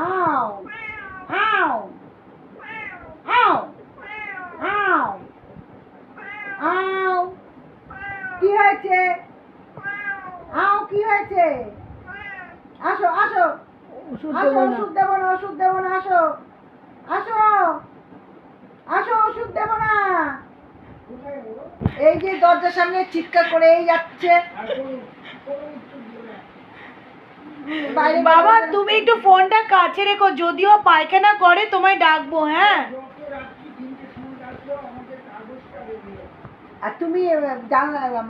আও আও আও আও আও কি হয়েছে? আও কি হয়েছে? আসো আসো ওষুধ দেবো না ওষুধ দেবো না আসো আসো আসো ওষুধ দেবো না। এই যে দরজার সামনে চিৎকার করেই যাচ্ছে। বাবা তুমি একটু ফোনটা কাছে রেখো, যদিও পায়খানা করে তোমায় ডাকবো। হ্যাঁ আর তুমি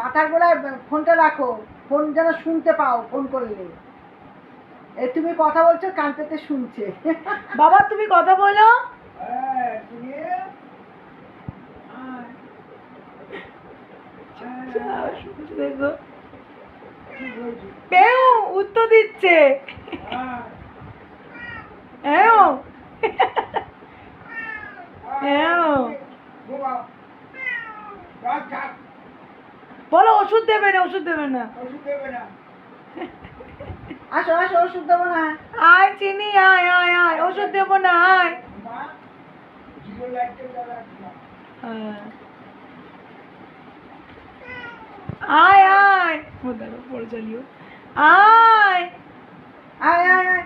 মাথার গোড়ায় ফোনটা রাখো, ফোন যেন শুনতে পাও। ফোন করলে তুমি কথা বলছো, কান পেতে শুনছে। বাবা তুমি কথা বলো। দেখো পেও উত্তর দিচ্ছে। হ্যাঁ হ্যাঁ বলো ওষুধ দেবে না ওষুধ দেবে না। আসো আসো ওষুধ দেবো না। আয় চিনি আয় আয় আয় ওষুধ দেবো না আয়। আয় আয় পড়ে চালিও আয় আয় আয় আয়